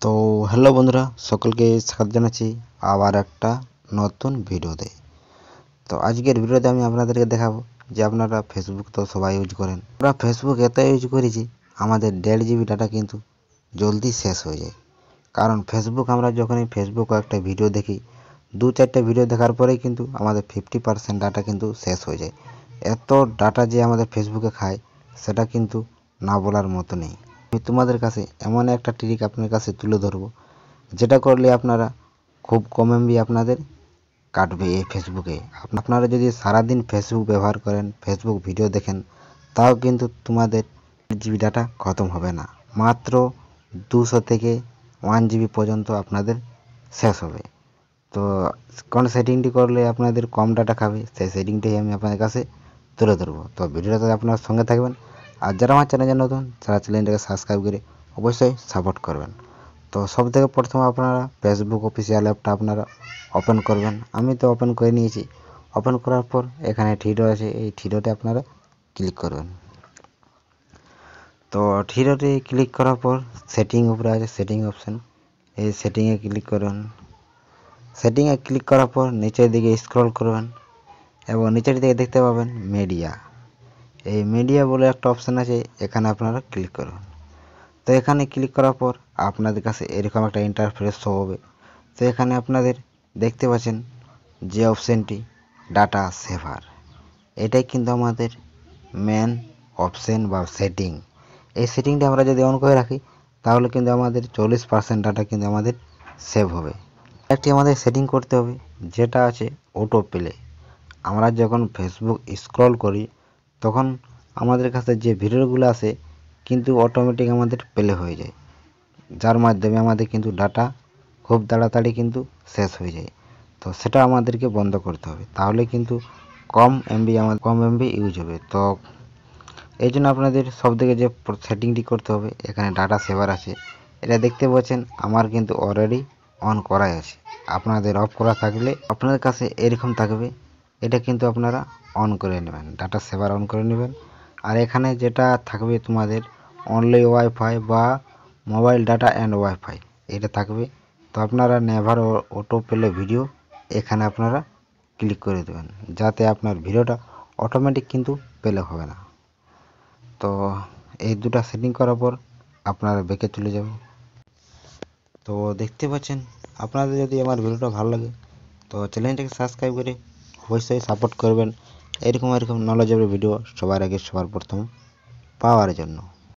তো হ্যালো বন্ধুরা, সকলকে স্বাগত জানাচ্ছি আবার একটা নতুন ভিডিওতে। তো আজকের ভিডিওতে আমি আপনাদেরকে দেখাবো যে আপনারা ফেসবুক তো সবাই ইউজ করেন। আমরা ফেসবুক এত ইউজ করেছি আমাদের 1.5 জিবি ডাটা কিন্তু জলদি শেষ হয়ে যায়। কারণ ফেসবুক আমরা যখনই ফেসবুক একটা ভিডিও দেখি, 2-4টে ভিডিও দেখার পরেই কিন্তু আমাদের 50% ডাটা কিন্তু শেষ হয়ে যায়। এত ডাটা যে আমাদের ফেসবুকে খায় সেটা কিন্তু না বলার মতো নেই। আমি তোমাদের কাছে এমন একটা ট্রিক আপনার কাছে তুলে ধরবো, যেটা করলে আপনারা খুব কম এমবি আপনাদের কাটবে এই ফেসবুকে। আপনারা যদি সারাদিন ফেসবুক ব্যবহার করেন, ফেসবুক ভিডিও দেখেন, তাও কিন্তু তোমাদের জিবি ডাটা খতম হবে না। মাত্র 200 থেকে 1 জিবি পর্যন্ত আপনাদের শেষ হবে। তো কোন সেটিংটি করলে আপনাদের কম ডাটা খাবে সেই সেটিংটাই আমি আপনাদের কাছে তুলে ধরবো। তো ভিডিওটাতে আপনার সঙ্গে থাকবেন। আর যারা আমার চ্যানেলে নতুন তারা চ্যানেলটাকে সাবস্ক্রাইব করে অবশ্যই সাপোর্ট করবেন। তো সব থেকে প্রথমে আপনারা ফেসবুক অফিসিয়াল অ্যাপটা আপনারা ওপেন করবেন। আমি তো ওপেন করে নিয়েছি। ওপেন করার পর এখানে থ্রি আছে, এই থ্রিডটে আপনারা ক্লিক করবেন। তো থ্রিডটে ক্লিক করার পর সেটিং উপরে আছে সেটিং অপশান, এই সেটিংয়ে ক্লিক করবেন। সেটিংয়ে ক্লিক করার পর নিচের দিকে স্ক্রল করবেন এবং নিচের দিকে দেখতে পাবেন মিডিয়া। এই মিডিয়া বলে একটা অপশান আছে, এখানে আপনারা ক্লিক করবেন। তো এখানে ক্লিক করার পর আপনাদের কাছে এরকম একটা ইন্টারফেস শো হবে। তো এখানে আপনাদের দেখতে পাচ্ছেন যে অপশানটি ডাটা সেভার, এটাই কিন্তু আমাদের মেন অপশান বা সেটিং। এই সেটিংটা আমরা যদি অন করে রাখি তাহলে কিন্তু আমাদের 40% ডাটা কিন্তু আমাদের সেভ হবে। একটি আমাদের সেটিং করতে হবে যেটা আছে অটো প্লে। আমরা যখন ফেসবুক স্ক্রল করি তখন আমাদের কাছে যে ভিডিওগুলো আসে কিন্তু অটোমেটিক আমাদের প্লে হয়ে যায়, যার মাধ্যমে আমাদের কিন্তু ডাটা খুব তাড়াতাড়ি কিন্তু শেষ হয়ে যায়। তো সেটা আমাদেরকে বন্ধ করতে হবে, তাহলে কিন্তু কম এমবি ইউজ হবে। তো এই জন্য আপনাদের সব থেকে যে সেটিংটি করতে হবে, এখানে ডাটা সেভার আছে, এটা দেখতে পাচ্ছেন আমার কিন্তু অলরেডি অন করাই আছে। আপনাদের অফ করা থাকলে আপনাদের কাছে এরকম থাকবে, এটা কিন্তু আপনারা অন করে নেবেন, ডাটা সেভার অন করে নেবেন। আর এখানে যেটা থাকবে তোমাদের অনলি ওয়াইফাই বা মোবাইল ডাটা অ্যান্ড ওয়াইফাই, এটা থাকবে। তো আপনারা নেভার অটো প্লে ভিডিও এখানে আপনারা ক্লিক করে দেবেন, যাতে আপনার ভিডিওটা অটোমেটিক কিন্তু প্লে হবে না। তো এই দুটো সেটিং করার পর আপনারা ব্যাকে চলে যাবেন। তো দেখতে পাচ্ছেন, আপনাদের যদি আমার ভিডিওটা ভালো লাগে তো চ্যানেলটাকে সাবস্ক্রাইব করে অবশ্যই সাপোর্ট করবেন এরকম নলেজেবল ভিডিও সবার আগে সবার প্রথম পাওয়ার জন্য।